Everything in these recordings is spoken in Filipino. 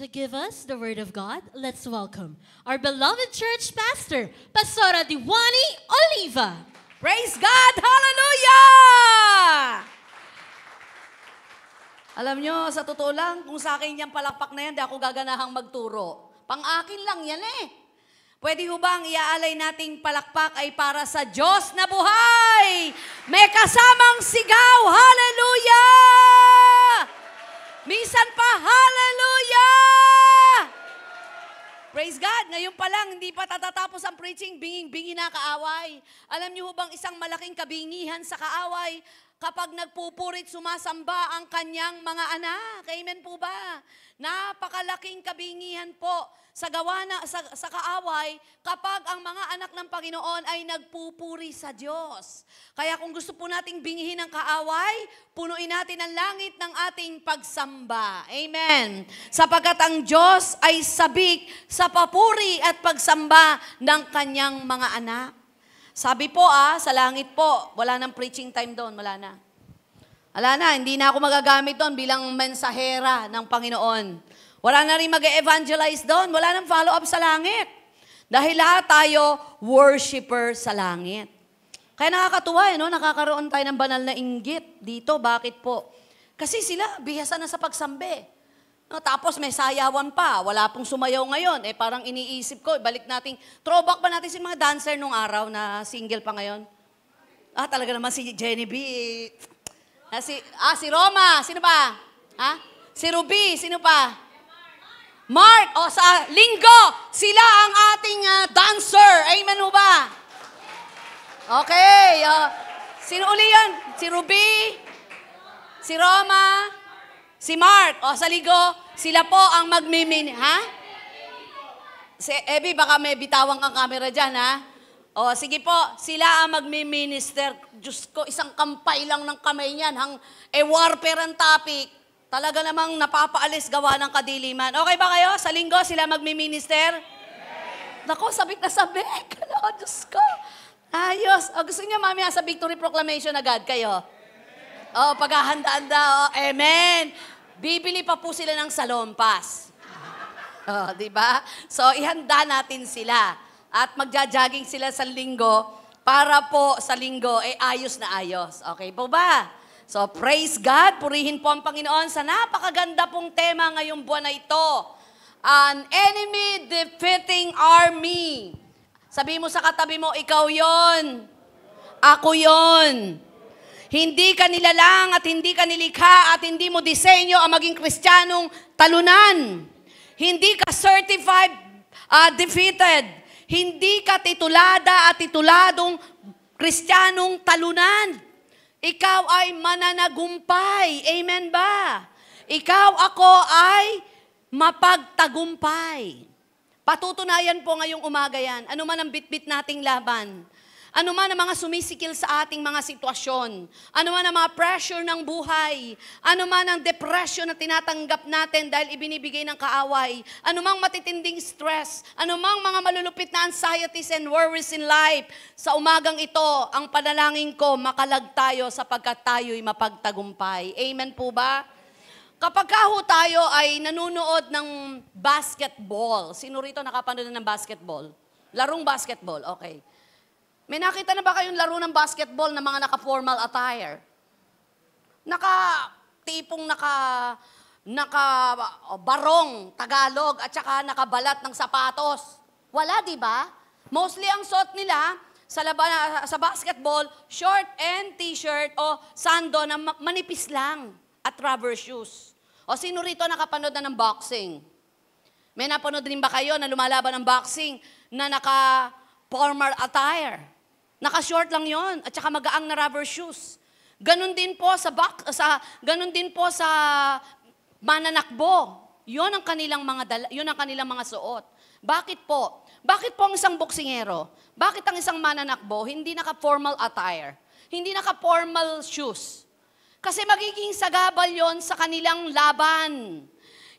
To give us the Word of God, let's welcome our beloved church pastor, Pastora Diwani Oliva. Praise God! Hallelujah! Alam nyo, sa totoo lang, kung sa akin yung palakpak na yan, di ako gaganahang magturo. Pang-akin lang yan eh. Pwede ho bang iaalay nating palakpak ay para sa Diyos na buhay? May kasamang sigaw, hallelujah! Minsan pa, hallelujah! Praise God! Ngayon pa lang, hindi pa tatatapos ang preaching, binging-bingi na kaaway. Alam niyo ho bang isang malaking kabingihan sa kaaway kapag nagpupurit, sumasamba ang kanyang mga anak? Amen po ba? Napakalaking kabingihan po sa gawa na, sa kaaway kapag ang mga anak ng Panginoon ay nagpupuri sa Diyos. Kaya kung gusto po nating bingihin ang kaaway, punuin natin ang langit ng ating pagsamba. Amen. Sapagkat ang Diyos ay sabik sa papuri at pagsamba ng kanyang mga anak. Sabi po sa langit po, wala nang preaching time doon, wala na. Wala na, hindi na ako magagamit doon bilang mensahera ng Panginoon. Wala na rin mag-evangelize doon. Wala nang follow-up sa langit. Dahil lahat tayo worshiper sa langit. Kaya nakakatuwa, no? Nakakaroon tayo ng banal na inggit dito. Bakit po? Kasi sila, bihasan na sa pagsambe. No, tapos may sayawan pa. Wala pong sumayaw ngayon. Parang iniisip ko, balik natin. Throwback pa natin si mga dancer nung araw na single pa ngayon. Talaga naman si Jenny B. Si Roma. Sino pa? Si Ruby. Sino pa? Mark, sa linggo, sila ang ating dancer. Amen ho ba? Okay. Sino uli yan? Si Ruby, si Roma, si Mark. Sa linggo, sila po ang magmimin. Si Abby, baka may bitawang kang camera dyan, sige po, sila ang magmi-minister. Diyos ko, isang kampay lang ng kamay niyan. Warfare ang topic. Talaga namang napapaalis gawa ng kadiliman. Okay ba kayo? Sa linggo, sila magmi-minister? Yes. Naku, sabik na sabik. Diyos ko. Ayos. Gusto niyo mamaya sa victory proclamation agad kayo? Paghahanda-handa. Amen. Bibili pa po sila ng salompas. Di ba? So, ihanda natin sila. At magja-jogging sila sa linggo para po sa linggo ayos na ayos. Okay po ba? So, praise God. Purihin po ang Panginoon sa napakaganda pong tema ngayong buwan na ito. An enemy defeating army. Sabi mo sa katabi mo, ikaw yon. Ako yon. Hindi ka nilalang at hindi ka nilikha at hindi mo disenyo ang maging Kristiyanong talunan. Hindi ka certified defeated. Hindi ka titulada at tituladong Kristiyanong talunan. Ikaw ay mananagumpay. Amen ba? Ikaw, ako ay mapagtagumpay. Patutunayan po ngayong umaga yan. Ano man ang bitbit nating laban. Ano man ang mga sumisikil sa ating mga sitwasyon. Ano man ang mga pressure ng buhay. Ano man ang depression na tinatanggap natin dahil ibinibigay ng kaaway. Ano mang matitinding stress. Ano mang mga malulupit na anxieties and worries in life. Sa umagang ito, ang panalangin ko, makalag tayo sapagkat tayo'y mapagtagumpay. Amen po ba? Kapag tayo ay nanunood ng basketball. Sino rito nakapanood ng basketball? Larong basketball, okay. May nakita na ba kayong laro ng basketball na mga naka-formal attire? Tipong barong, Tagalog, at saka nakabalat ng sapatos. Wala, di ba? Mostly ang suot nila sa basketball, short and t-shirt o sando na manipis lang at rubber shoes. O sino rito nakapanood na ng boxing? May napanood din ba kayo na lumalaban ng boxing na naka-formal attire? Naka-short lang yon at saka magaang na rubber shoes. Ganon din po sa mananakbo. Yon ang kanilang mga suot. Bakit po? Bakit po ang isang boksingero? Bakit ang isang mananakbo hindi naka-formal attire? Hindi naka-formal shoes? Kasi magiging sagabal yon sa kanilang laban.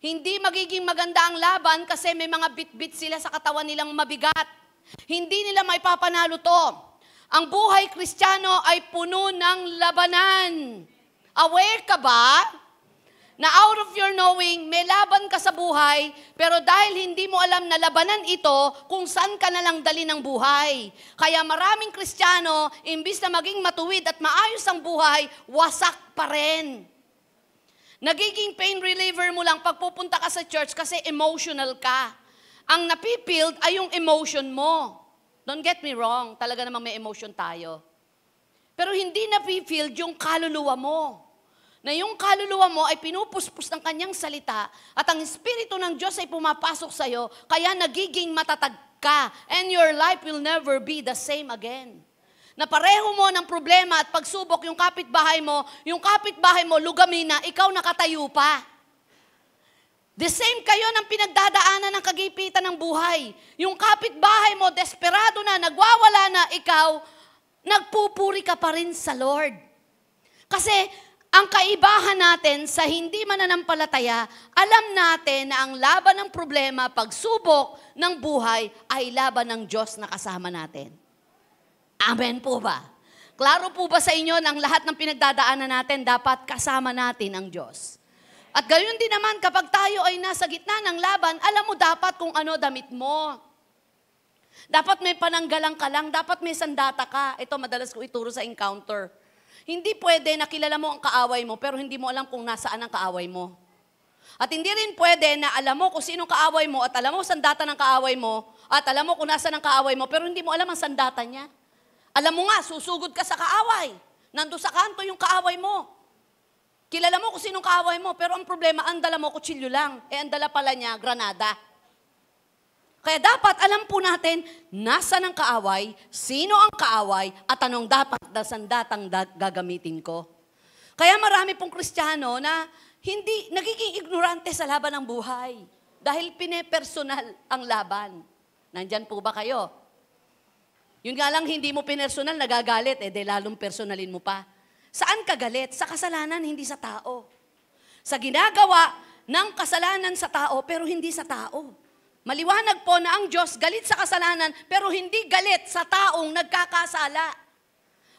Hindi magiging maganda ang laban kasi may mga bit-bit sila sa katawan nilang mabigat. Hindi nila maipapanalo to. Ang buhay Kristiyano ay puno ng labanan. Aware ka ba na out of your knowing, may laban ka sa buhay, pero dahil hindi mo alam na labanan ito, kung saan ka na lang dali ng buhay. Kaya maraming Kristiyano, imbis na maging matuwid at maayos ang buhay, wasak pa rin. Nagiging pain reliever mo lang pag pupunta ka sa church kasi emotional ka. Ang napipield ay yung emotion mo. Don't get me wrong, talaga namang may emotion tayo. Pero hindi napipield yung kaluluwa mo. Na yung kaluluwa mo ay pinupuspos ng kanyang salita at ang Espiritu ng Diyos ay pumapasok sa'yo, kaya nagiging matatag ka and your life will never be the same again. Na pareho mo ng problema at pagsubok yung kapitbahay mo lugamin na, ikaw nakatayo pa. The same kayo ng pinagdadaanan ng kagipitan ng buhay. Yung kapitbahay mo, desperado na, nagwawala na, ikaw, nagpupuri ka pa rin sa Lord. Kasi, ang kaibahan natin sa hindi mananampalataya, alam natin na ang laban ng problema, pagsubok ng buhay, ay laban ng Diyos na kasama natin. Amen po ba? Klaro po ba sa inyo na ang lahat ng pinagdadaanan natin, dapat kasama natin ang Diyos? At gayon din naman, kapag tayo ay nasa gitna ng laban, alam mo dapat kung ano damit mo. Dapat may pananggalang ka lang, dapat may sandata ka. Ito, madalas ko ituro sa encounter. Hindi pwede na kilala mo ang kaaway mo, pero hindi mo alam kung nasaan ang kaaway mo. At hindi rin pwede na alam mo kung sinong kaaway mo, at alam mo sandata ng kaaway mo, at alam mo kung nasaan ang kaaway mo, pero hindi mo alam ang sandata niya. Alam mo nga, susugod ka sa kaaway. Nandun sa kanto yung kaaway mo. Kilala mo kung sinong kaaway mo, pero ang problema, ang dala mo kutsilyo lang. Ang dala pala niya, granada. Kaya dapat alam po natin, nasa ng kaaway, sino ang kaaway, at anong dapat na sandatang gagamitin ko. Kaya marami pong Kristiyano na hindi nagiging ignorante sa laban ng buhay dahil pinepersonal ang laban. Nandyan po ba kayo? Yun nga lang, hindi mo pinersonal, nagagalit, de lalong personalin mo pa. Saan ka galit? Sa kasalanan, hindi sa tao. Sa ginagawa ng kasalanan sa tao, pero hindi sa tao. Maliwanag po na ang Diyos galit sa kasalanan, pero hindi galit sa taong nagkakasala.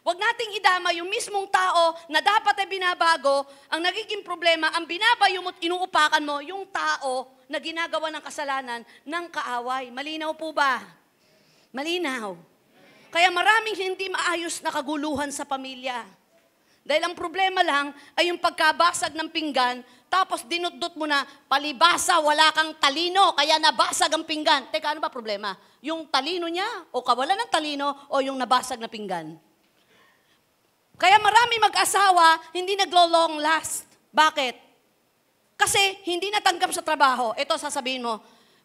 Huwag nating idama yung mismong tao na dapat ay binabago, ang nagiging problema, ang binabayo mo at inuupakan mo, yung tao na ginagawa ng kasalanan ng kaaway. Malinaw po ba? Malinaw. Kaya maraming hindi maayos na kaguluhan sa pamilya. Dahil ang problema lang ay yung pagkabasag ng pinggan, tapos dinudot mo na, palibasa, wala kang talino, kaya nabasag ang pinggan. Teka, ano ba problema? Yung talino niya, o kawalan ng talino, o yung nabasag na pinggan? Kaya marami mag-asawa, hindi naglo-long last. Bakit? Kasi hindi natanggap sa trabaho. Ito, sasabihin mo,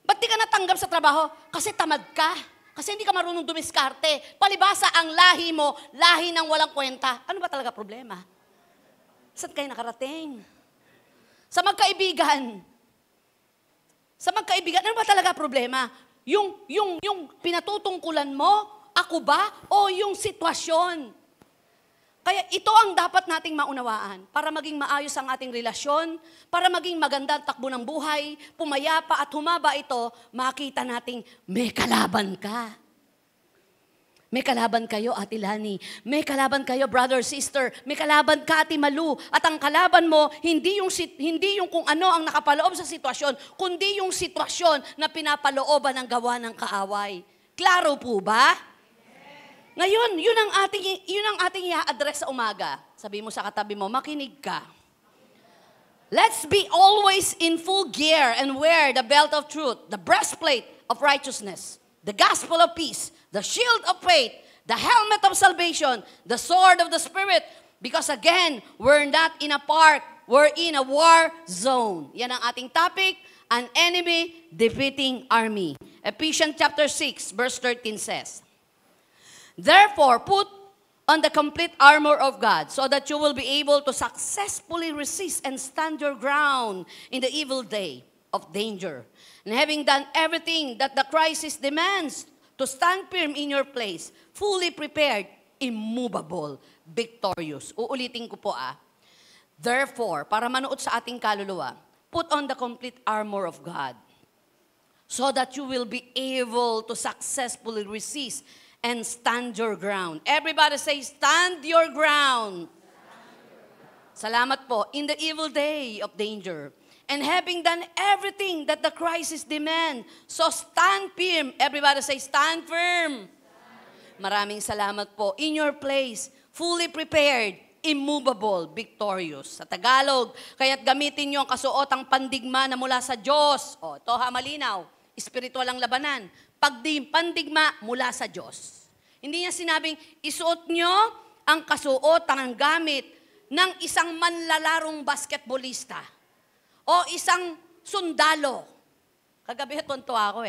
ba't di ka natanggap sa trabaho? Kasi tamad ka. Kasi hindi ka marunong dumiskarte. Palibasa ang lahi mo, lahi ng walang kwenta. Ano ba talaga problema? Saan kayo nakarating? Sa magkaibigan. Sa magkaibigan, ano ba talaga problema? Yung pinatutungkulan mo, ako ba? O yung sitwasyon? Kaya ito ang dapat nating maunawaan para maging maayos ang ating relasyon, para maging maganda ang takbo ng buhay, pumayapa at humaba ito, makita nating may kalaban ka. May kalaban kayo, Ate Lani. May kalaban kayo, brother, sister. May kalaban ka, Ate Malu. At ang kalaban mo, hindi yung kung ano ang nakapaloob sa sitwasyon, kundi yung sitwasyon na pinapalooban ng gawa ng kaaway. Klaro po ba? Ngayon, yun ang ating i-address sa umaga. Sabi mo sa katabi mo, makinig ka. Let's be always in full gear and wear the belt of truth, the breastplate of righteousness, the gospel of peace, the shield of faith, the helmet of salvation, the sword of the Spirit. Because again, we're not in a park, we're in a war zone. Yan ang ating topic, an enemy defeating army. Ephesians chapter 6, verse 13 says, therefore, put on the complete armor of God so that you will be able to successfully resist and stand your ground in the evil day of danger. And having done everything that the crisis demands, to stand firm in your place, fully prepared, immovable, victorious. Uulitin ko po Therefore, para manood sa ating kaluluwa, put on the complete armor of God so that you will be able to successfully resist and stand your ground. Everybody say, stand your ground. Salamat po. In the evil day of danger, and having done everything that the crisis demand, so stand firm. Everybody say, stand firm. Maraming salamat po. In your place, fully prepared, immovable, victorious. Sa Tagalog, kaya't gamitin niyo ang kasuotang pandigma na mula sa Diyos. O, ito ha, malinaw. Espiritual ang labanan. Pandigma mula sa Diyos. Hindi niya sinabing, isuot niyo ang kasuotang ng gamit ng isang manlalarong basketballista o isang sundalo. Kagabi tuntua ako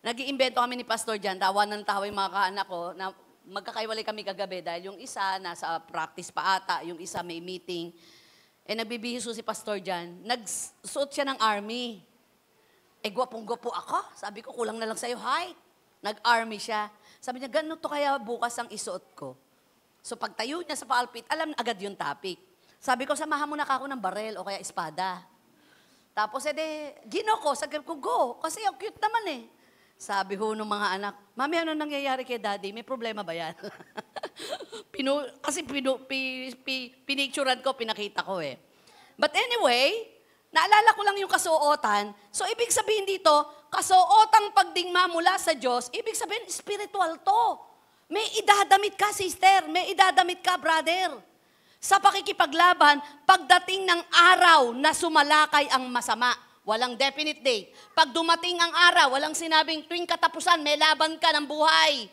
Nag-iimbento kami ni Pastor Jan, tawa ng tawa yung mga kaanak ko, na magkakaiwalay kami kagabi dahil yung isa nasa practice pa ata, yung isa may meeting. Nagbibihiso si Pastor Jan, nagsuot siya ng army. Gwapong-gwapo ako. Sabi ko, kulang na lang sa'yo height. Nag-army siya. Sabi niya, ganun to kaya bukas ang isuot ko. So pagtayo niya sa pulpit, alam agad yung topic. Sabi ko, samahan mo na ako ng barel o kaya espada. Tapos gino ko, sabi ko, go. Kasi ang cute naman Sabi ho ng mga anak, Mami, ano nangyayari kay Daddy? May problema ba yan? Pinicturan ko, pinakita ko But anyway, naalala ko lang yung kasuotan. So ibig sabihin dito, kasuotang pagdigma mula sa Diyos, ibig sabihin spiritual to. May idadamit ka, sister. May idadamit ka, brother. Sa pakikipaglaban, pagdating ng araw na sumalakay ang masama. Walang definite date. Pag dumating ang araw, walang sinabing tuwing katapusan, may laban ka ng buhay.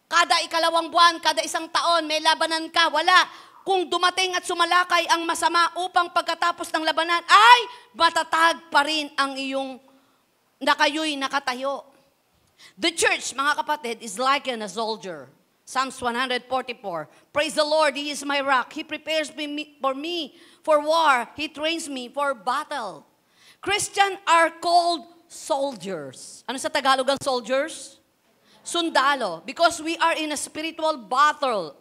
Kada ikalawang buwan, kada isang taon, may labanan ka. Wala. Kung dumating at sumalakay ang masama upang pagkatapos ng labanan, ay matatag pa rin ang iyong kayo'y nakatayo. The church, mga kapatid, is like a soldier. Psalms 144. Praise the Lord, He is my rock. He prepares me for war. He trains me for battle. Christians are called soldiers. Ano sa Tagalog ang soldiers? Sundalo. Because we are in a spiritual battle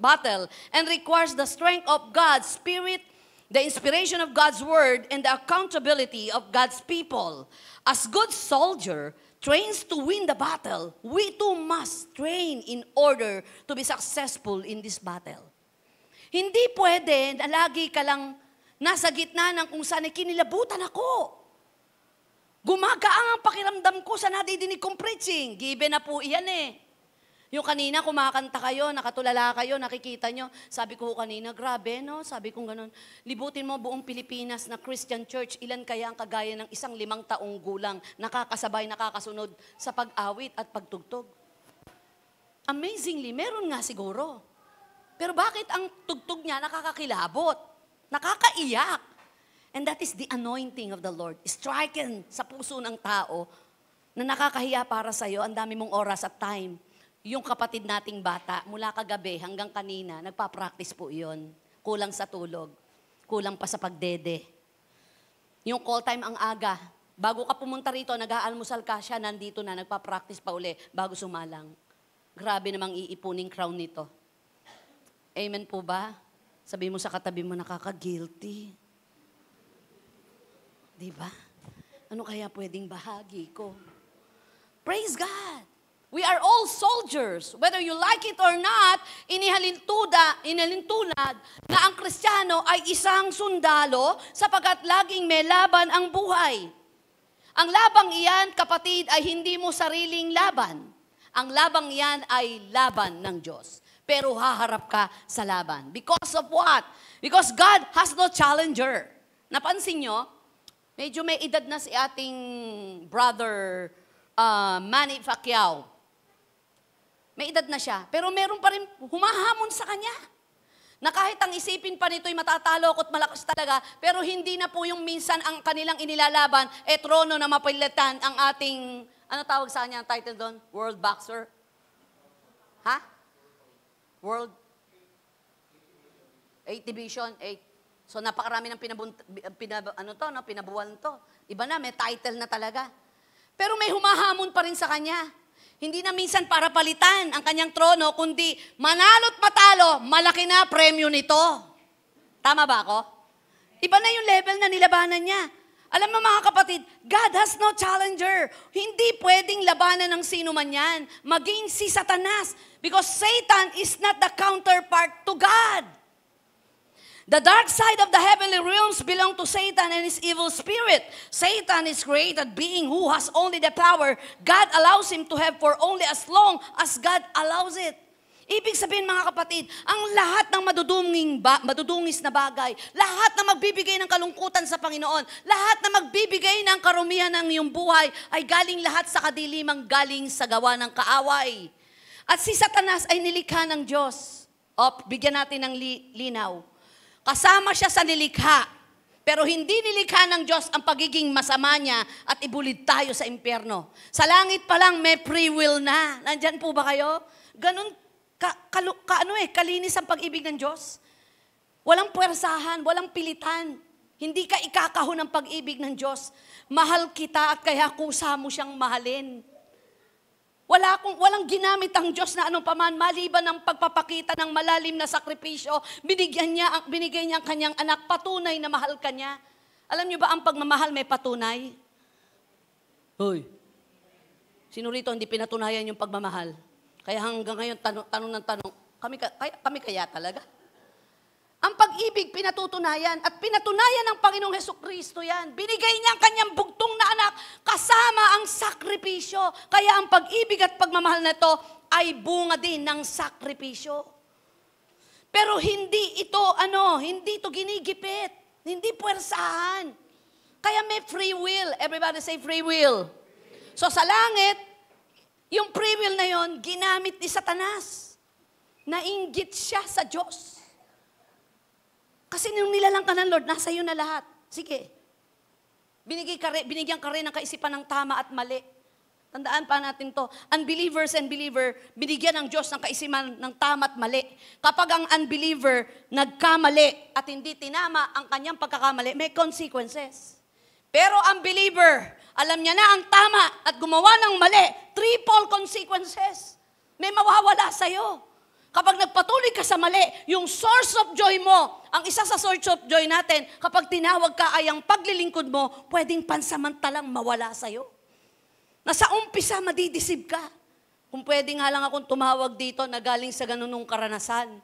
and requires the strength of God's Spirit, the inspiration of God's Word, and the accountability of God's people. As good soldier trains to win the battle, we too must train in order to be successful in this battle. Hindi pwede na lagi ka lang nasa gitna ng kung saan kinilabutan ako. Gumagaang ang pakiramdam ko sa nadidinig kong preaching. Given na po iyan Yung kanina, kumakanta kayo, nakatulala kayo, nakikita nyo. Sabi ko kanina, grabe, no? Sabi ko ganun, libutin mo buong Pilipinas na Christian church, ilan kaya ang kagaya ng isang 5 taong gulang, nakakasabay, nakakasunod sa pag-awit at pagtugtog? Amazingly, meron nga siguro. Pero bakit ang tugtog niya nakakakilabot? Nakakaiyak. And that is the anointing of the Lord. Striken sa puso ng tao na nakakahiya para sa'yo, ang dami mong oras at time. Yung kapatid nating bata, mula kagabi hanggang kanina, nagpa-practice po iyon. Kulang sa tulog. Kulang pa sa pagdede. Yung call time ang aga. Bago ka pumunta rito, nag-aalmusal ka, siya nandito na, nagpa-practice pa uli bago sumalang. Grabe namang iipuning crown nito. Amen po ba? Sabi mo sa katabi mo, nakaka-guilty. Diba? Ano kaya pwedeng bahagi ko? Praise God! We are all soldiers. Whether you like it or not, inihalintunad na ang Kristiyano ay isang sundalo sapagkat laging may laban ang buhay. Ang labang iyan, kapatid, ay hindi mo sariling laban. Ang labang iyan ay laban ng Diyos. Pero haharap ka sa laban. Because of what? Because God has no challenger. Napansin nyo? Medyo may edad na si ating brother Manny Pacquiao. May edad na siya. Pero meron pa rin humahamon sa kanya. Na kahit ang isipin pa nito'y matatalo ko't malakas talaga, pero hindi na po yung minsan ang kanilang inilalaban, trono na mapilitan ang ating, ano tawag sa kanya ang title doon? World Boxer? Ha? World? 8 Division? 8. So napakarami ng pinabuwan to. Iba na, may title na talaga. Pero may humahamon pa rin sa kanya. Hindi na minsan para palitan ang kanyang trono, kundi manalo't matalo, malaki na premyo nito. Tama ba ako? Iba na yung level na nilabanan niya. Alam mo mga kapatid, God has no challenger. Hindi pwedeng labanan ng sino man yan. Maging si Satanas. Because Satan is not the counterpart to God. The dark side of the heavenly realms belong to Satan and his evil spirit. Satan is created being who has only the power God allows him to have for only as long as God allows it. Ibig sabihin mga kapatid, ang lahat ng madudungis na bagay, lahat na magbibigay ng kalungkutan sa Panginoon, lahat na magbibigay ng karumihan ng iyong buhay, ay galing lahat sa kadilimang galing sa gawa ng kaaway. At si Satanas ay nilikha ng Diyos. Bigyan natin ng linaw. Kasama siya sa nilikha, pero hindi nilikha ng Diyos ang pagiging masama niya at ibulid tayo sa impyerno. Sa langit pa lang may free will na. Nandyan po ba kayo? Ganun kalinis ang pag-ibig ng Diyos. Walang puwersahan, walang pilitan. Hindi ka ikakahon ng pag-ibig ng Diyos. Mahal kita at kaya kusa mo siyang mahalin. Walang ginamit ang Diyos na anong paman, maliban ng pagpapakita ng malalim na sakripisyo, binigay niya ang kanyang anak, patunay na mahal ka niya. Alam niyo ba ang pagmamahal may patunay? Hoy, sino rito hindi pinatunayan yung pagmamahal? Kaya hanggang ngayon, tanong ng tanong, kami kaya talaga? Ang pag-ibig pinatutunayan at pinatunayan ng Panginoong Hesukristo yan. Binigay niya ang kanyang bugtong na anak kasama ang sakripisyo. Kaya ang pag-ibig at pagmamahal na ito ay bunga din ng sakripisyo. Pero hindi ito ginigipit. Hindi puwersahan. Kaya may free will. Everybody say free will. So sa langit, yung free will na yon ginamit ni Satanas. Nainggit siya sa Diyos. Kasi nung nilalang ka ng Lord, nasa iyo na lahat. Sige. Binigyan ka rin ng kaisipan ng tama at mali. Tandaan pa natin to. Unbelievers and believer, binigyan ng Diyos ng kaisipan ng tama at mali. Kapag ang unbeliever nagkamali at hindi tinama ang kanyang pagkakamali, may consequences. Pero ang believer, alam niya na ang tama at gumawa ng mali, triple consequences. May mawawala sa'yo. Kapag nagpatuloy ka sa mali, yung source of joy mo, ang isa sa source of joy natin, kapag tinawag ka ay ang paglilingkod mo, pwedeng pansamantalang mawala sa'yo. Nasa umpisa, madidisib ka. Kung pwede nga lang akong tumawag dito na galing sa ganunong karanasan.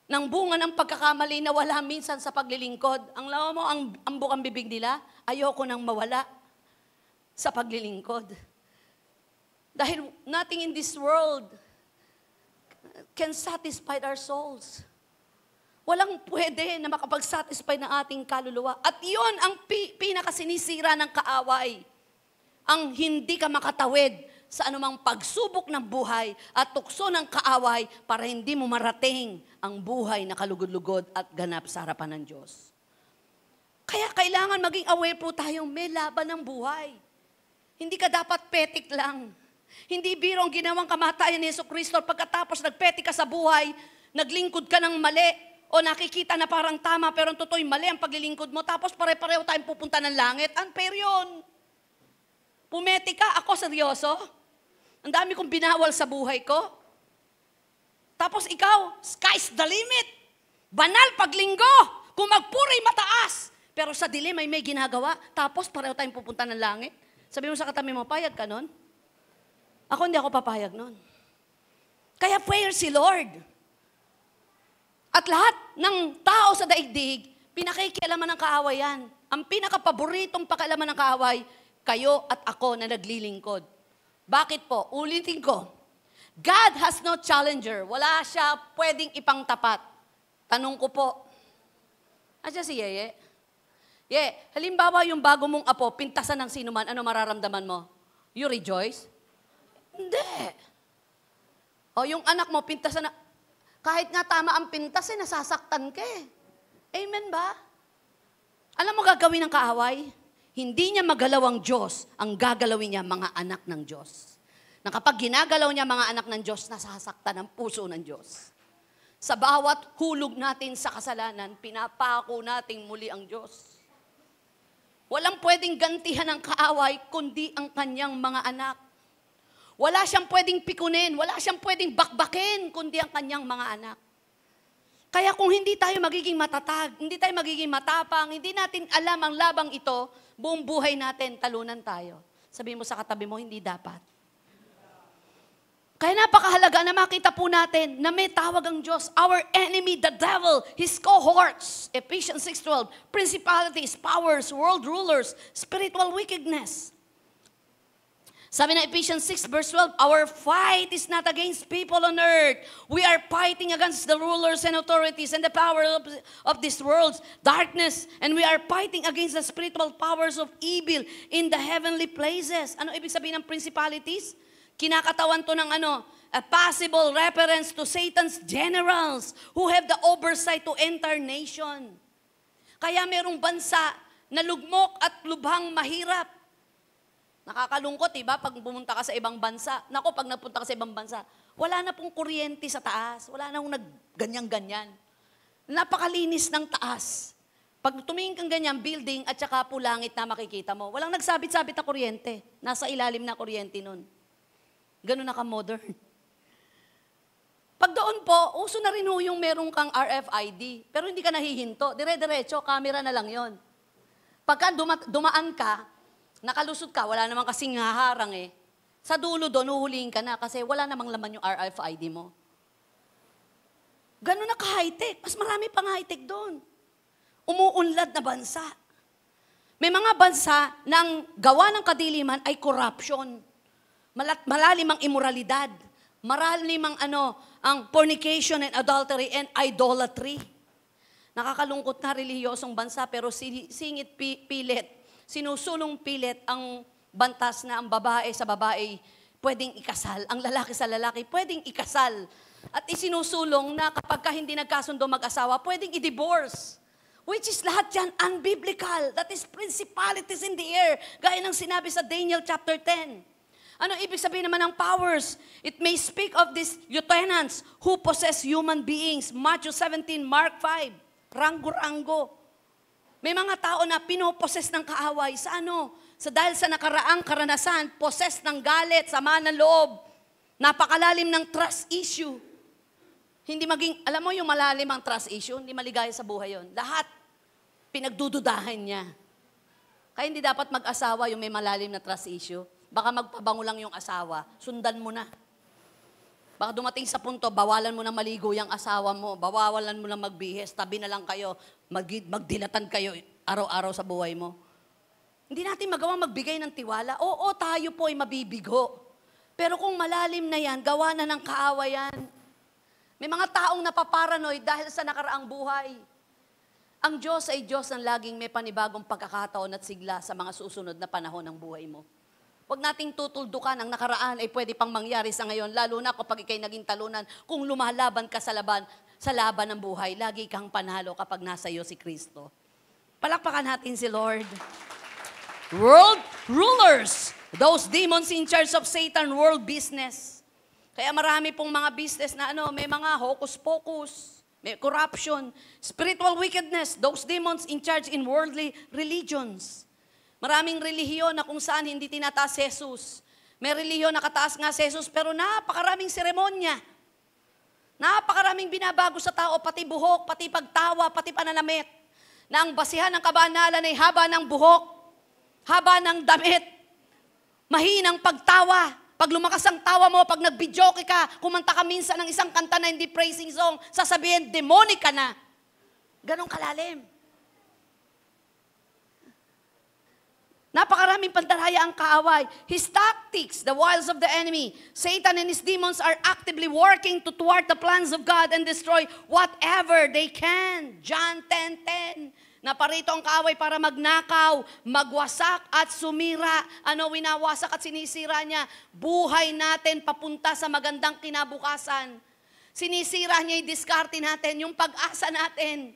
Nang bunga ng pagkakamali na wala minsan sa paglilingkod, ang lawa mo, ang bukang bibig nila, ayoko nang mawala sa paglilingkod. Dahil nothing in this world can satisfy our souls. Walang pwede na makapag-satisfy ng ating kaluluwa. At iyon ang pinakasinisira ng kaaway. Ang hindi ka makatawid sa anumang pagsubok ng buhay at tukso ng kaaway para hindi mo marating ang buhay na kalugod-lugod at ganap sa harapan ng Diyos. Kaya kailangan maging aware po tayong may laban ng buhay. Hindi ka dapat petik lang. Hindi biro ang ginawang kamatayan ni Jesucristo pagkatapos nagpetik ka sa buhay, naglingkod ka ng mali, o nakikita na parang tama pero ang totoo'y mali ang paglilingkod mo, tapos pare-pareho tayong pupunta ng langit. Unfair yun. Pumeti ka, ako seryoso? Ang dami kong binawal sa buhay ko. Tapos ikaw, sky's the limit. Banal paglinggo. Kung magpuri mataas. Pero sa dilim ay may ginagawa. Tapos pareho tayong pupunta ng langit. Sabi mo sa katabi mo, payag ka nun? Ako hindi ako papayag nun. Kaya prayer si Lord. At lahat ng tao sa daigdig, pinakikialaman ng kaaway yan. Ang pinakapaboritong pakialaman ng kaaway, kayo at ako na naglilingkod. Bakit po? Ulitin ko. God has no challenger. Wala siya pwedeng ipangtapat. Tanong ko po. Asya si Yeye? Ye, halimbawa yung bago mong apo, pintasan ng sino man, ano mararamdaman mo? You rejoice? Hindi. O yung anak mo, pintasan na, kahit nga tama ang pintas, nasasaktan ka eh. Amen ba? Alam mo gagawin ng kaaway? Hindi niya magalaw ang Diyos, ang gagalawin niya mga anak ng Diyos. Na kapag ginagalaw niya mga anak ng Diyos, nasasaktan ang puso ng Diyos. Sa bawat hulog natin sa kasalanan, pinapako natin muli ang Diyos. Walang pwedeng gantihan ng kaaway, kundi ang kanyang mga anak. Wala siyang pwedeng pikunin, wala siyang pwedeng bakbakin, kundi ang kanyang mga anak. Kaya kung hindi tayo magiging matatag, hindi tayo magiging matapang, hindi natin alam ang labang ito, buong buhay natin, talunan tayo. Sabihin mo sa katabi mo, hindi dapat. Kaya napakahalaga na makita po natin na may tawag ang Diyos. Our enemy, the devil, his cohorts, Ephesians 6:12, principalities, powers, world rulers, spiritual wickedness. Sabi ng Ephesians 6 verse 12, our fight is not against people on earth. We are fighting against the rulers and authorities and the power of this world's darkness. And we are fighting against the spiritual powers of evil in the heavenly places. Ano ibig sabihin ng principalities? Kinakatawan to ng a possible reference to Satan's generals who have the oversight to enter nation. Kaya merong bansa na lugmok at lubhang mahirap. Nakakalungkot, diba? Pag pumunta ka sa ibang bansa. Nako, pag napunta ka sa ibang bansa, wala na pong kuryente sa taas. Wala na pong ganyan-ganyan. Napakalinis ng taas. Pag tumingin kang ganyan, building at saka po langit na makikita mo. Walang nagsabit-sabit na kuryente. Nasa ilalim na kuryente nun. Ganun na ka-modern. Pag doon po, uso na rin ho yung merong kang RFID. Pero hindi ka nahihinto. Dire-diretso, camera na lang yon. Pagka dumaan ka, nakalusot ka, wala namang kasing haharang eh. Sa dulo doon, uhulihin ka na kasi wala namang laman yung RFID mo. Ganun na ka-high-tech. Mas marami pang high-tech doon. Umuunlad na bansa. May mga bansa na ang gawa ng kadiliman ay corruption. Malalim ang immoralidad. Malalim ang fornication and adultery and idolatry. Nakakalungkot na relihiyosong bansa pero singit pilit. Sinusulong pilit ang bantas na ang babae sa babae pwedeng ikasal. Ang lalaki sa lalaki pwedeng ikasal. At isinusulong na kapag hindi nagkasundo mag-asawa, pwedeng i-divorce. Which is lahat yan unbiblical. That is principalities in the air. Gaya ng sinabi sa Daniel chapter 10. Ano ibig sabihin naman ng powers? It may speak of these lieutenants who possess human beings. Matthew 17, Mark 5. Ranggo-ranggo. May mga tao na pinoposes ng kaaway. Sa dahil sa nakaraang karanasan, possess ng galit, sama ng loob. Napakalalim ng trust issue. Hindi alam mo yung malalim ang trust issue, hindi maligaya sa buhay yon. Lahat, pinagdududahan niya. Kaya hindi dapat mag-asawa yung may malalim na trust issue. Baka magpabango lang yung asawa, sundan mo na. Baka dumating sa punto, bawalan mo na maligo yung asawa mo, bawalan mo na magbihis, tabi na lang kayo, magdilatan kayo araw-araw sa buhay mo. Hindi natin magawang magbigay ng tiwala. Oo, tayo po ay mabibigo. Pero kung malalim na yan, gawa na ng kaawayan. May mga taong napaparanoid dahil sa nakaraang buhay. Ang Diyos ay Diyos na laging may panibagong pagkakataon at sigla sa mga susunod na panahon ng buhay mo. Huwag nating tutuldukan ang nakaraan ay pwede pang mangyari sa ngayon, lalo na kapag ikay naging talunan. Kung lumalaban ka sa laban ng buhay, lagi kang panalo kapag nasa iyo si Kristo. Palakpakan natin si Lord. World rulers, those demons in charge of Satan, world business. Kaya marami pong mga business na may mga hocus-pocus, may corruption, spiritual wickedness, those demons in charge in worldly religions. Maraming relihiyon na kung saan hindi tinataas si Jesus. May relihiyon na kataas nga si Jesus, pero napakaraming seremonya. Napakaraming binabago sa tao, pati buhok, pati pagtawa, pati pananamit. Na ang basihan ng kabanalan ay haba ng buhok, haba ng damit, mahinang pagtawa. Pag lumakas ang tawa mo, pag nag-videoke ka, kumanta ka minsan ng isang kanta na hindi praising song, sasabihin, demonic ka na. Ganon kalalim. Napakaraming pandaraya ang kaaway. His tactics, the wiles of the enemy. Satan and his demons are actively working to thwart the plans of God and destroy whatever they can. John 10:10. Naparito ang kaaway para magnakaw, magwasak at sumira. Winawasak at sinisira niya? Buhay natin papunta sa magandang kinabukasan. Sinisira niya yung diskarte natin, yung pag-asa natin.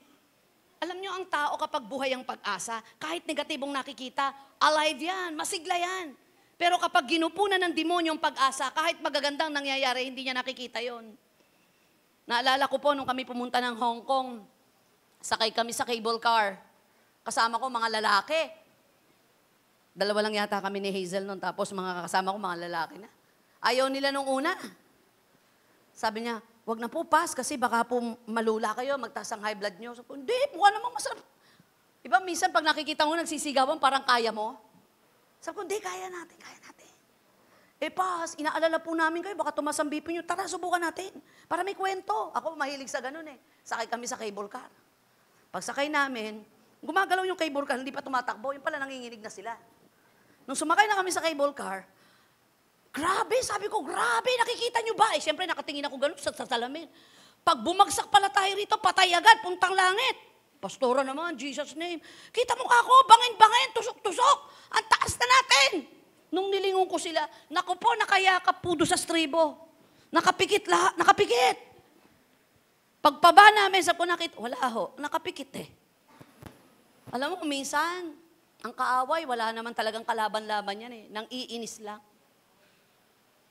Alam niyo ang tao kapag buhay ang pag-asa, kahit negatibong nakikita, alive yan, masigla yan. Pero kapag ginupunan ng demonyo ang pag-asa, kahit magagandang nangyayari, hindi niya nakikita yon. Naalala ko po nung kami pumunta ng Hong Kong, sakay kami sa cable car. Kasama ko mga lalaki. Dalawa lang yata kami ni Hazel noon, tapos mga kasama ko mga lalaki na. Ayaw nila nung una. Sabi niya, wag na po pass kasi baka po malula kayo, magtaas ang high blood niyo. Sabi ko, hindi, mukha namang masarap. Iba, minsan pag nakikita mo nagsisigawan, parang kaya mo. Sabi ko, hindi, kaya natin, kaya natin. Inaalala po namin kayo, baka tumasambipin nyo. Tara, subukan natin. Para may kwento. Ako mahilig sa ganun eh. Sakay kami sa cable car. Pag sakay namin, gumagalaw yung cable car, hindi pa tumatakbo, yung pala nanginginig na sila. Nung sumakay na kami sa cable car, grabe, sabi ko, grabe, nakikita nyo ba? Siyempre, nakatingin ako ganun sa salamin. Pag bumagsak pala tayo rito, patay agad, puntang langit. Pastora naman, Jesus name. Kita mo ako, bangin-bangin, tusok-tusok. Ang taas na natin. Nung nilingon ko sila, naku po, nakayakap po doon sa stribo. Nakapikit lahat, nakapikit. Pagpaba namin sa kunakit, wala ho, nakapikit eh. Alam mo, minsan, ang kaaway, wala naman talagang kalaban-laban yan eh. Nang iinis lang.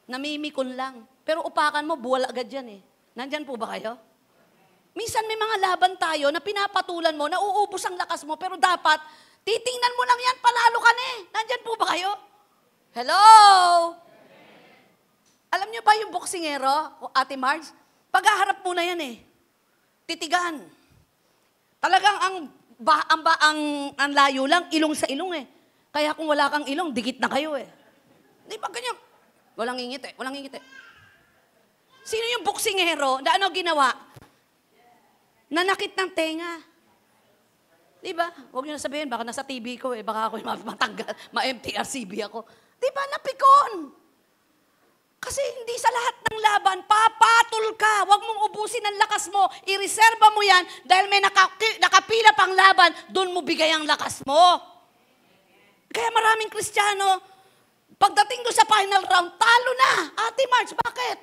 Namimikon lang. Pero upakan mo, buwal agad yan eh. Nandyan po ba kayo? Minsan may mga laban tayo na pinapatulan mo, nauubos ang lakas mo, pero dapat, titingnan mo lang yan, panalo ka na eh. Nandyan po ba kayo? Hello? Alam niyo ba yung boksingero, Ate Marge? Paghaharap muna yan eh. Titigan. Talagang ang layo lang, ilong sa ilong eh. Kaya kung wala kang ilong, dikit na kayo eh. Di ba ganyan? Walang ingit eh, walang ingit eh. Sino yung boksingero na ano ginawa? Nanakit ng tenga. Di ba? Huwag niyo na sabihin, baka nasa TV ko eh, baka ako matanggal, ma-MTRCB ako. Di ba, napikon? Kasi hindi sa lahat ng laban, papatol ka. Huwag mong ubusin ang lakas mo. I-reserva mo yan dahil may nakapila pang laban, doon mo bigay ang lakas mo. Kaya maraming Kristiyano, pagdating doon sa final round, talo na. Ate Marge, bakit?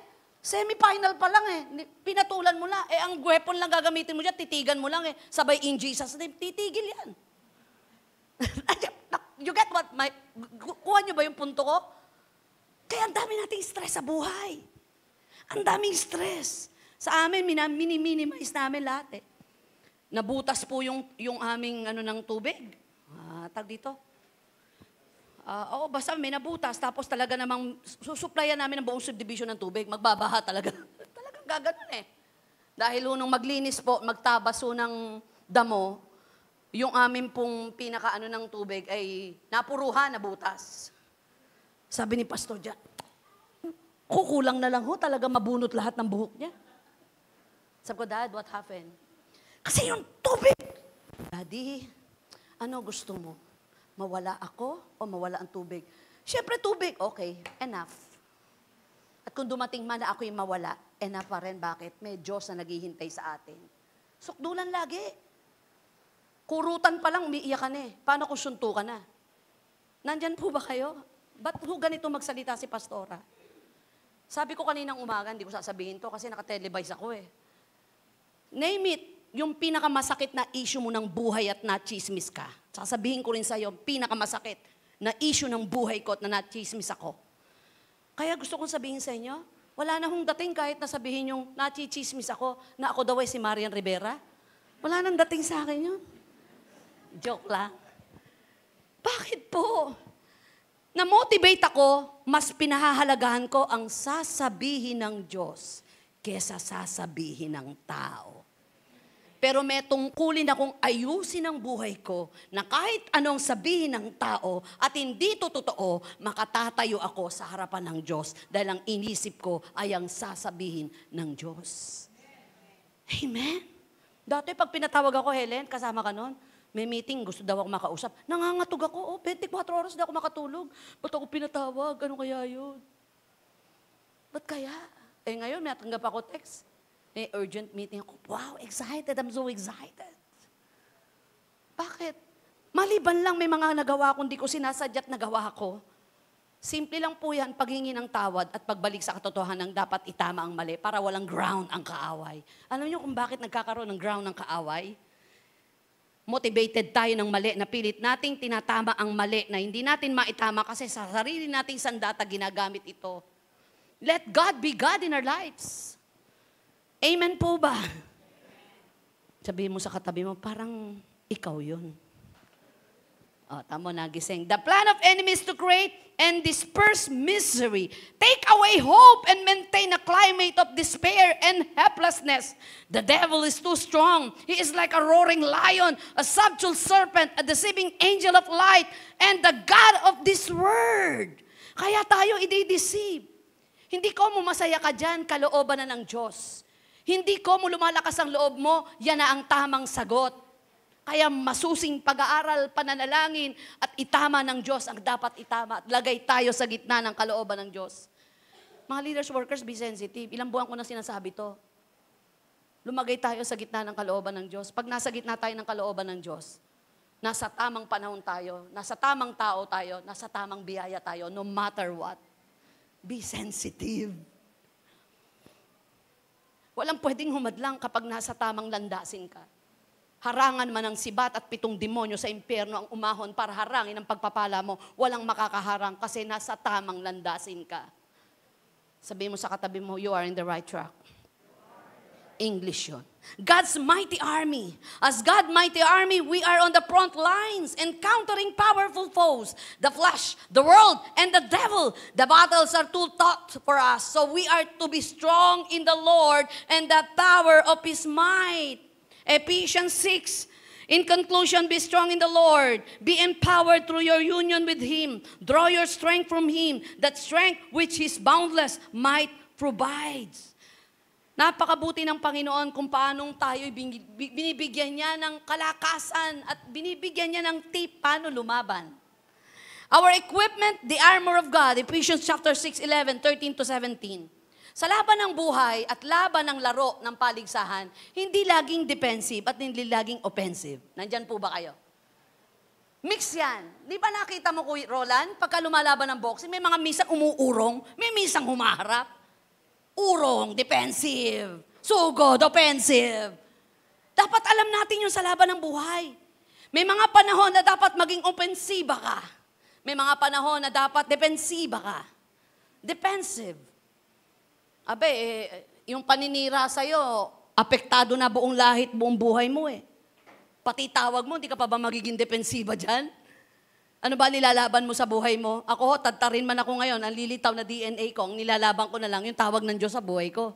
Semi-final pa lang eh. Pinatulan mo lang. Ang weapon lang gagamitin mo dyan, titigan mo lang eh. Sabay in Jesus name, titigil yan. You get what? Kuha niyo ba yung punto ko? Kaya ang dami nating stress sa buhay. Ang daming stress. Sa amin, minimize namin lahat eh. Nabutas po yung aming ng tubig. Tag dito. Basta may nabutas. Tapos talaga namang susuplayan namin ng buong subdivision ng tubig. Magbabaha talaga. Talagang gaganon eh. Dahil nung maglinis po, magtabaso ng damo, yung amin pong pinakaano ng tubig ay napuruhan, nabutas. Sabi ni Pastor Jan, kukulang na lang ho, talaga mabunot lahat ng buhok niya. Sabi ko, Dad, what happened? Kasi yung tubig. Daddy, ano gusto mo? Mawala ako o mawala ang tubig? Siyempre tubig, okay, enough. At kung dumating man na ako yung mawala, enough pa rin. Bakit? May Diyos na naghihintay sa atin. Sukdulan lagi. Kurutan pa lang, umiiyak ka na eh. Paano kung sunto ka na? Nandyan po ba kayo? Ba't ho ganito magsalita si Pastora? Sabi ko kaninang umaga, hindi ko sasabihin to kasi nakatelevise ako eh. Name it, yung pinakamasakit na issue mo ng buhay at na-chismis ka. Sasabihin ko rin sa'yo, pinakamasakit na issue ng buhay ko at na na-chismis ako. Kaya gusto kong sabihin sa inyo, wala na hong dating kahit na sabihin yung na-chismis ako na ako daw ay si Marian Rivera. Wala nang dating sa akin yun. Joke lang. Bakit po? Na-motivate ako, mas pinahahalagahan ko ang sasabihin ng Diyos kesa sasabihin ng tao. Pero may tungkulin akong ayusin ang buhay ko na kahit anong sabihin ng tao at hindi to totoo, makatatayo ako sa harapan ng Diyos dahil ang inisip ko ay ang sasabihin ng Diyos. Amen? Dati pag pinatawag ako, Helen, kasama ka nun, may meeting, gusto daw ako makausap. Nangangatog ako, 24 oras na ako makatulog. Ba't ako pinatawag? Ano kaya yun? Ba't kaya? Ngayon, may natanggap ako text. May urgent meeting ako. Wow, excited. I'm so excited. Bakit? Maliban lang may mga nagawa kung di ko sinasadya't nagawa ko. Simple lang po yan, paghingi ng tawad at pagbalik sa katotohanan ng dapat itama ang mali para walang ground ang kaaway. Alam niyo kung bakit nagkakaroon ng ground ng kaaway? Motivated tayo ng mali, na pilit nating tinatama ang mali na hindi natin maitama kasi sa sarili nating sandata ginagamit ito. Let God be God in our lives. Amen po ba? Sabihin mo sa katabi mo, parang ikaw yun. Tamo nagising. The plan of enemies to create and disperse misery, take away hope and maintain a climate of despair and helplessness. The devil is too strong. He is like a roaring lion, a subtle serpent, a deceiving angel of light, and the God of this world. Kaya tayo i-deceive. Hindi ko mo masaya ka dyan, kalooban na ng Diyos. Hindi ko mo lumalakas ang loob mo, yan na ang tamang sagot. Kaya masusing pag-aaral, pananalangin, at itama ng Diyos ang dapat itama. At lagay tayo sa gitna ng kalooban ng Diyos. Mga leaders, workers, be sensitive. Ilang buwan ko na sinasabi to. Lumagay tayo sa gitna ng kalooban ng Diyos. Pag nasa gitna tayo ng kalooban ng Diyos, nasa tamang panahon tayo, nasa tamang tao tayo, nasa tamang biyaya tayo, no matter what. Be sensitive. Walang pwedeng humadlang kapag nasa tamang landasin ka. Harangan man ang sibat at 7 demonyo sa impyerno ang umahon para harangin ang pagpapala mo, walang makakaharang kasi nasa tamang landasin ka. Sabihin mo sa katabi mo, you are in the right track. English yun. God's mighty army. As God's mighty army, we are on the front lines encountering powerful foes. The flesh, the world, and the devil. The battles are too tough for us. So we are to be strong in the Lord and the power of His might. Ephesians 6. In conclusion, be strong in the Lord. Be empowered through your union with Him. Draw your strength from Him. That strength which His boundless might provides. Napakabuti ng Panginoon kung paanong tayo binibigyan niya ng kalakasan at binibigyan niya ng tip paano lumaban. Our equipment, the armor of God, Ephesians chapter 6, 11, 13 to 17. Sa laban ng buhay at laban ng laro ng paligsahan, hindi laging defensive at hindi laging offensive. Nandyan po ba kayo? Mix yan. Di ba nakita mo, Kuya Roland, pagka lumalaban ng boxing, may mga misang umuurong, may misang humaharap. Urong, defensive. Sugod, offensive. Dapat alam natin yung sa laban ng buhay. May mga panahon na dapat maging opensiba ka. May mga panahon na dapat defensiba ka. Defensive. Yung paninira sa'yo, apektado na buong lahit, buong buhay mo eh. Pati tawag mo, hindi ka pa ba magiging defensiba dyan? Ano ba nilalaban mo sa buhay mo? Ako, tadtarin man ako ngayon, ang lilitaw na DNA ko, ang nilalaban ko na lang yung tawag ng Diyos sa buhay ko.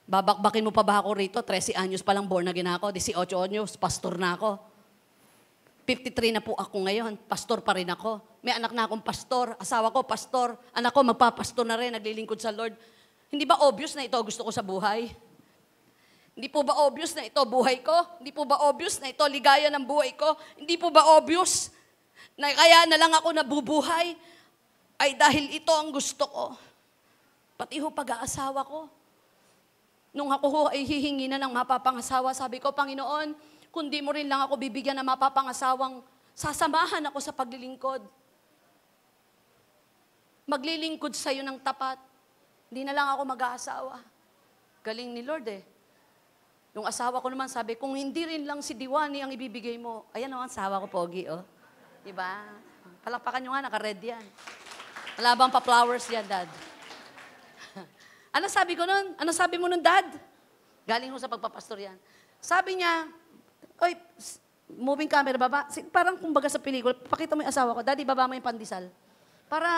Babakbakin mo pa ba ako rito? 13 anyos pa lang born again ako, 18 anyos, pastor na ako. 53 na po ako ngayon, pastor pa rin ako. May anak na akong pastor, asawa ko pastor, anak ko magpapastor na rin, naglilingkod sa Lord. Hindi ba obvious na ito gusto ko sa buhay? Hindi po ba obvious na ito buhay ko? Hindi po ba obvious na ito ligaya ng buhay ko? Hindi po ba obvious na kaya na lang ako nabubuhay? Ay dahil ito ang gusto ko. Pati ho pag-aasawa ko. Nung ako ho ay hihingi na ng mapapangasawa, sabi ko, Panginoon, kung di mo rin lang ako bibigyan ng mapapangasawang, sasamahan ako sa paglilingkod. Maglilingkod sa'yo ng tapat. Hindi na lang ako mag-aasawa. Galing ni Lord eh. Yung asawa ko naman sabi, kung hindi rin lang si Diwani ang ibibigay mo, ayan ang asawa ko, Pogi, oh. Diba? Palakpakan nyo nga, naka-red yan. Wala bang pa-flowers yan, Dad? Ano sabi ko nun? Ano sabi mo nun, Dad? Galing ho sa pagpapastor yan. Sabi niya, oy, moving camera, baba. Parang kumbaga sa pelikula, pakita mo yung asawa ko, Daddy, baba mo yung pandesal. Para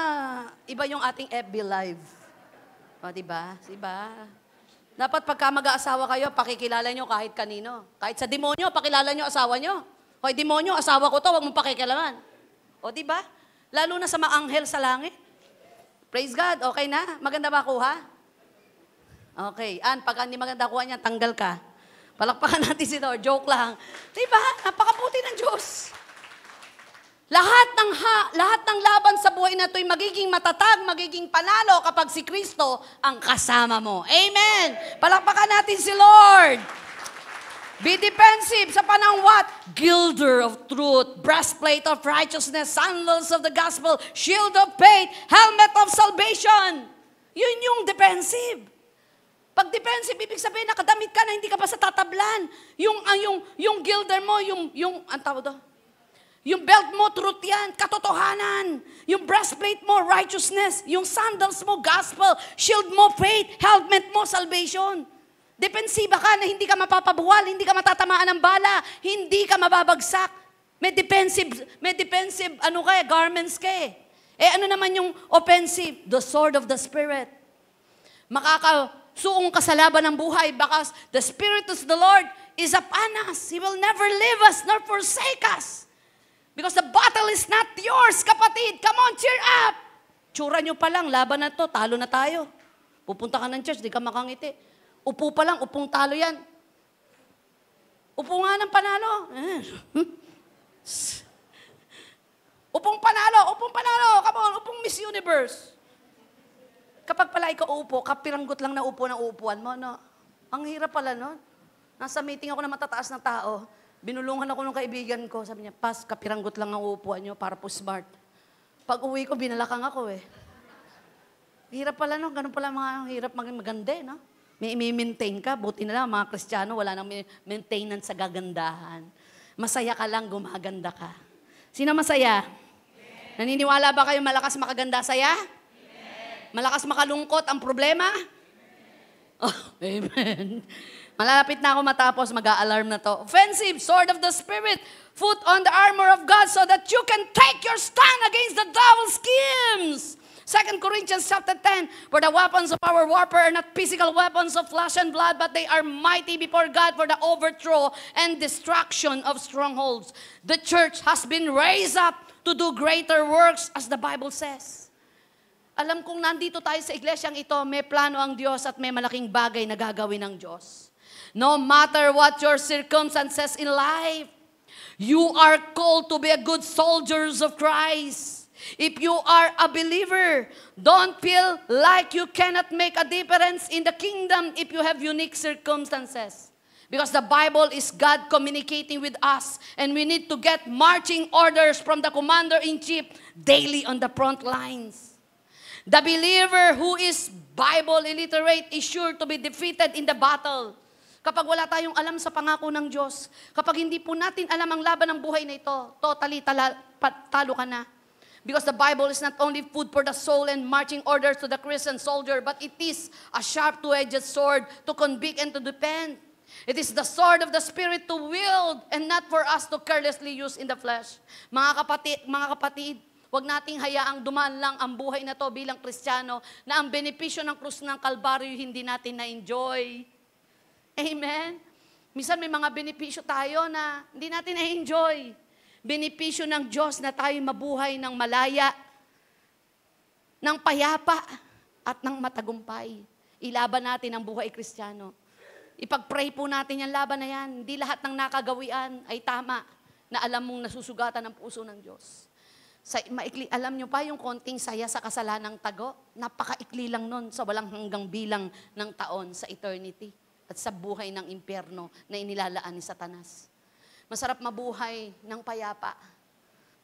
iba yung ating FB live. O, diba? Diba? Dapat pagka mag-aasawa kayo, pakikilala nyo kahit kanino. Kahit sa demonyo, pakilala nyo asawa nyo. Hoy, demonyo, asawa ko to, huwag mong pakikilaman. O, diba? Lalo na sa mga anghel sa langit. Praise God, okay na? Maganda ba kuha? Okay, pag hindi maganda kuha niya, tanggal ka. Palakpakan natin si Lord, joke lang. Diba? Napakabuti ng Diyos. Lahat ng laban sa buhay na ito'y magiging matatag, magiging panalo kapag si Kristo ang kasama mo. Amen! Palakpakan natin si Lord. Be defensive sa panang what? Gilder of truth, breastplate of righteousness, sandals of the gospel, shield of faith, helmet of salvation. Yun yung defensive. Pag defensive, ibig sabihin, nakadamit ka na, hindi ka pa sa tatablan. Yung gilder mo, ang tawag doon? Yung belt mo, truth yan, katotohanan. Yung breastplate mo, righteousness. Yung sandals mo, gospel. Shield mo, faith. Helmet mo, salvation. Depensiba ka na hindi ka mapapabuwal, hindi ka matatamaan ng bala, hindi ka mababagsak. May defensive, garments ka eh. Ano naman yung offensive? The sword of the Spirit. Makakasuong ka sa laban ng buhay because the Spirit of the Lord is upon us. He will never leave us nor forsake us. Because the battle is not yours, kapatid. Come on, cheer up. Tsura nyo pa lang, laban na to, talo na tayo. Pupunta ka ng church, di ka makangiti. Upo pa lang, upong talo yan. Upo nga ng panalo. Upong panalo. Come on, upong Miss Universe. Kapag pala ikaw upo, kapiranggot lang na upo ng upuan mo, no? Ang hirap pala nun. Nasa meeting ako na matataas na tao, binulungan ako ng kaibigan ko, sabi niya, Pas, kapiranggot lang ang upuan niyo para po smart. Pag uwi ko, binalakang ako eh. Hirap pala, no? Ganun pala mga hirap maganda, no? May maintain ka, buti na lang, mga Kristiyano, wala nang maintenance sa gagandahan. Masaya ka lang, gumaganda ka. Sino masaya? Naniniwala ba kayo malakas makaganda saya? Malakas makalungkot ang problema? Oh, amen. Malapit na ako matapos, mag-a-alarm na to. Offensive, sword of the Spirit, foot on the armor of God so that you can take your stand against the devil's schemes. 2 Corinthians chapter 10, for the weapons of our warfare are not physical weapons of flesh and blood, but they are mighty before God for the overthrow and destruction of strongholds. The church has been raised up to do greater works as the Bible says. Alam kong nandito tayo sa iglesyang ito, may plano ang Diyos at may malaking bagay na gagawin ng Diyos. No matter what your circumstances in life, you are called to be a good soldiers of Christ. If you are a believer, don't feel like you cannot make a difference in the kingdom if you have unique circumstances. Because the Bible is God communicating with us, and we need to get marching orders from the commander-in-chief daily on the front lines. The believer who is Bible illiterate is sure to be defeated in the battle. Kapag wala tayong alam sa pangako ng Diyos, kapag hindi po natin alam ang laban ng buhay na ito, totally talo ka na. Because the Bible is not only food for the soul and marching orders to the Christian soldier, but it is a sharp two-edged sword to convict and to defend. It is the sword of the Spirit to wield and not for us to carelessly use in the flesh. Mga kapatid, huwag nating hayaang dumaan lang ang buhay na to bilang Kristiyano na ang benepisyo ng krus ng Kalbaryo hindi natin na-enjoy. Amen? Minsan may mga benepisyo tayo na hindi natin na-enjoy. Benepisyo ng Diyos na tayo mabuhay ng malaya, ng payapa, at ng matagumpay. Ilaban natin ang buhay Kristiyano. Ipag-pray po natin yung laban na yan. Hindi lahat ng nakagawian ay tama na alam mong nasusugatan ng puso ng Diyos. Alam nyo pa yung konting saya sa kasalanang tago? Napakaikli lang nun sa walang hanggang bilang ng taon sa eternity at sa buhay ng impyerno na inilalaan ni Satanas. Masarap mabuhay ng payapa.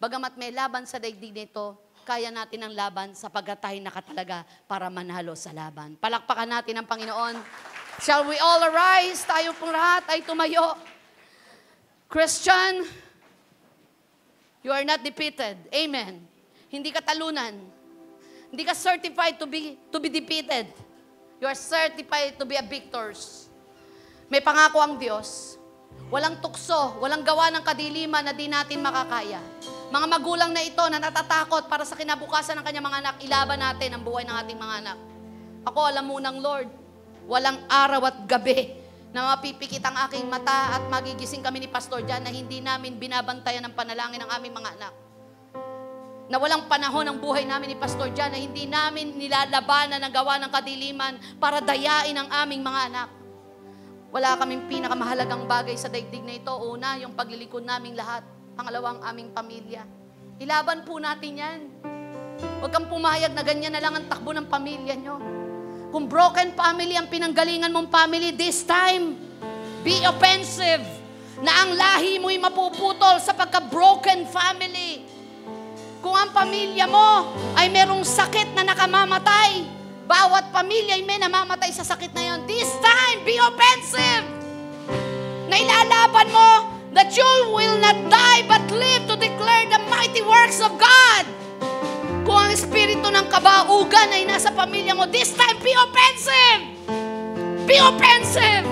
Bagamat may laban sa daigdig nito, kaya natin ang laban sapagkat tayo nakatalaga para manalo sa laban. Palakpakan natin ang Panginoon. Shall we all arise? Tayo pong lahat ay tumayo. Christian, you are not defeated. Amen. Hindi ka talunan. Hindi ka certified to be defeated. You are certified to be a victors. May pangako ang Diyos. Walang tukso, walang gawa ng kadiliman na di natin makakaya. Mga magulang na ito na natatakot para sa kinabukasan ng kanyang mga anak, ilaban natin ang buhay ng ating mga anak. Ako, alam mo ng Lord, walang araw at gabi na mapipikit ang aking mata at magigising kami ni Pastor Jan na hindi namin binabantayan ng panalangin ng aming mga anak. Na walang panahon ang buhay namin ni Pastor Jan na hindi namin nilalabanan ang gawa ng kadiliman para dayain ang aming mga anak. Wala kaming pinakamahalagang bagay sa daigdig na ito. Una, yung paglilikod naming lahat. Pangalawa, ang aming pamilya. Ilaban po natin yan. Huwag kang pumayag na ganyan na lang ang takbo ng pamilya nyo. Kung broken family ang pinanggalingan mong family, this time, be offensive na ang lahi mo'y mapuputol sa pagka-broken family. Kung ang pamilya mo ay merong sakit na nakamamatay, bawat pamilya ay may namamatay sa sakit na yon. This time, be offensive. Na ilalaban mo that you will not die but live to declare the mighty works of God. Kung ang espiritu ng kabaugan ay nasa pamilya mo, this time, be offensive. Be offensive.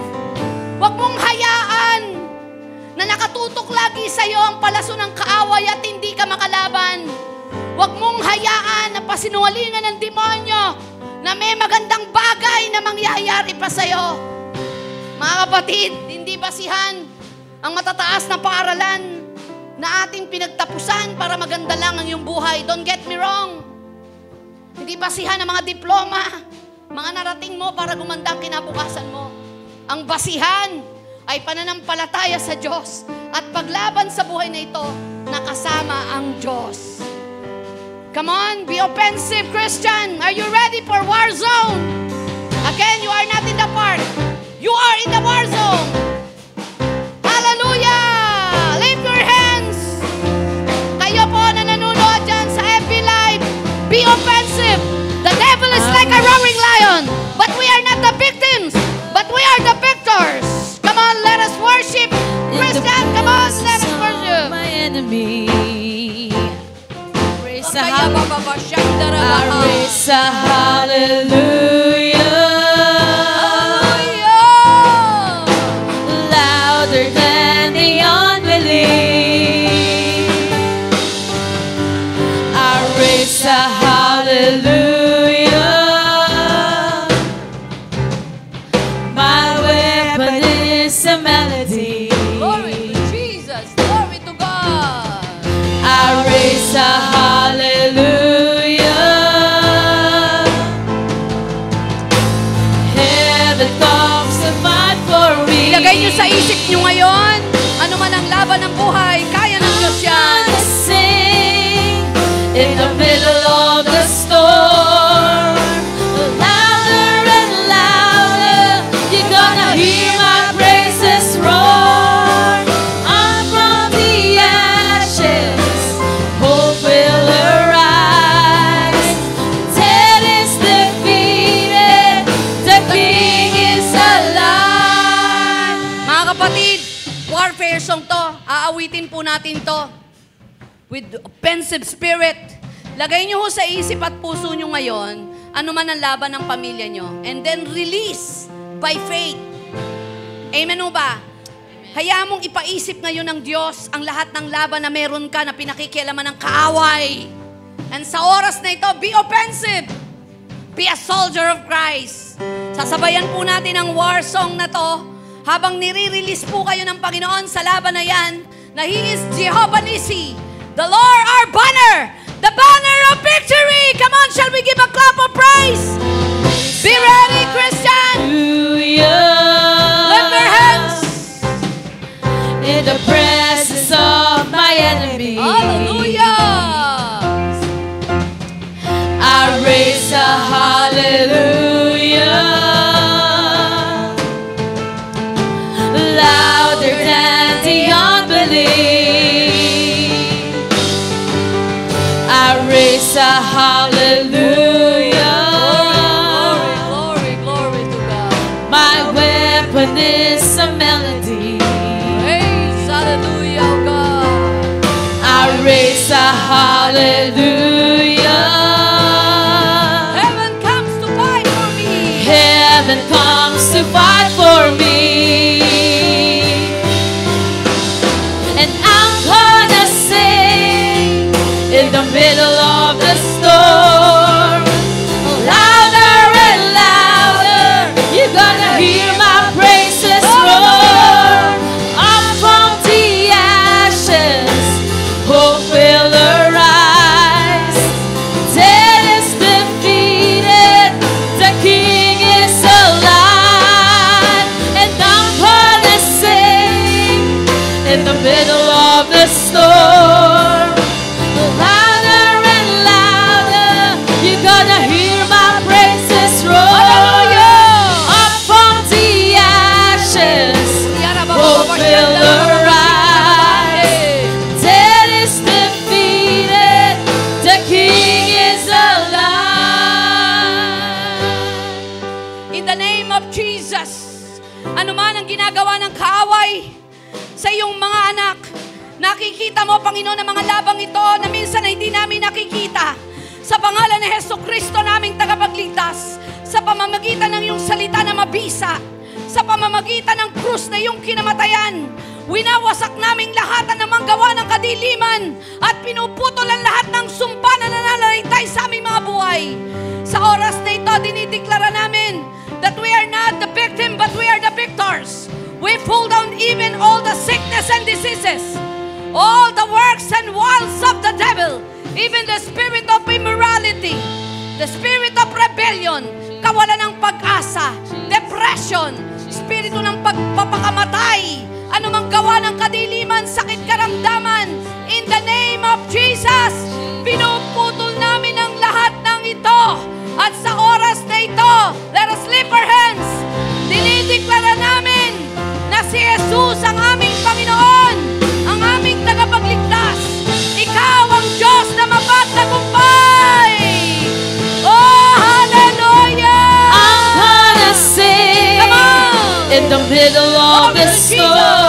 Huwag mong hayaan na nakatutok lagi sa iyo ang palaso ng kaaway at hindi ka makalaban. Huwag mong hayaan na pasinungalingan ng demonyo na may magandang bagay na mangyayari pa sa'yo. Mga kapatid, hindi basihan ang matataas na paaralan. na ating pinagtapusan para maganda lang ang iyong buhay. Don't get me wrong. Hindi basihan ng mga diploma, mga narating mo para gumanda ang kinabukasan mo. Ang basihan ay pananampalataya sa Diyos at paglaban sa buhay na ito, nakasama ang Diyos. Come on, be offensive, Christian. Are you ready for war zone? Again, you are not in the park. You are in the war zone. Hallelujah! Lift your hands. Kayo po na nanonood dyan sa FB Live, be offensive. The devil is like a roaring lion, but we are not the victims, but we are the victors. Come on, let us worship. Christian, come on, let us worship. My enemy. Praise the Kaya I raise a hallelujah. Louder than the unbelief. I raise a hallelujah. My weapon is a melody. Glory to Jesus, glory to God. I raise a hallelujah. Heaven comes to fight for me. Ilagay niyo sa isip niyo ngayon, ano man ang laban ng buhay, kaya ng Diyos yan. I sing in the middle of the storm. Louder and louder, you're gonna hear my praises roar. I'm from the ashes, hope will arise. Death is defeated, the King is alive. Mga kapatid, warfare song to, aawitin po natin to with offensive spirit. Lagay niyo ho sa isip at puso niyo ngayon, ano man ang laban ng pamilya niyo. And then release by faith. Amen ho ba? Hayaan mong ipaisip ngayon ng Diyos ang lahat ng laban na meron ka na pinakikialaman ng kaaway. And sa oras na ito, be offensive. Be a soldier of Christ. Sasabayan po natin ang war song na to habang nire-release po kayo ng Panginoon sa laban na yan, na He is Jehovah Nissi, the Lord our banner, the banner of victory. Come on, shall we give a clap of praise? Be ready, Christian. Lift your hands. In the presence of my enemy, Hallelujah. I raise a hallelujah. Louder than the unbelief, I raise a hallelujah. Glory, glory to God. My weapon is a melody. Praise, hallelujah, oh God. I raise a hallelujah. Heaven comes to fight for me. Heaven comes to fight for me. And I'm gonna sing in the middle of the storm. Louder and louder, you're gonna hear my praises roar. Up from the ashes, hope will arise. Death is defeated, the King is alive. And I'm gonna sing in the middle of the storm. Louder and louder, you're gonna hear my praises roar. Up from the ashes, hope will arise. Death is defeated, the King is alive. In the name of Jesus, ano man ang ginagawa ng kaaway sa iyong mga anak, nakikita mo, Panginoon, ang mga labang ito na minsan ay hindi namin nakikita. Sa pangalan ni Jesucristo naming tagapagligtas, sa pamamagitan ng iyong salita na mabisa, sa pamamagitan ng krus na iyong kinamatayan, winawasak naming lahat ang namang gawa ng kadiliman at pinuputol ang lahat ng sumpa na nananalaytay sa aming mga buhay. Sa oras na ito, dinideklara namin that we are not the victim but we are the victors. We pull down even all the sickness and diseases. all the works and wiles of the devil, even the spirit of immorality, the spirit of rebellion, kawalan ng pag-asa, depression, spirito ng pagpapakamatay, anumang gawa ng kadiliman, sakit, karamdaman, in the name of Jesus, pinuputol namin ang lahat ng ito. At sa oras na ito, let us lift our hands. Dinideklara namin na si Jesus ang aming Panginoon, ang aming tagapagligtas. Ikaw ang Diyos na mapagtagumpay. Oh, hallelujah! I'm gonna sing Come on! in the middle of the storm.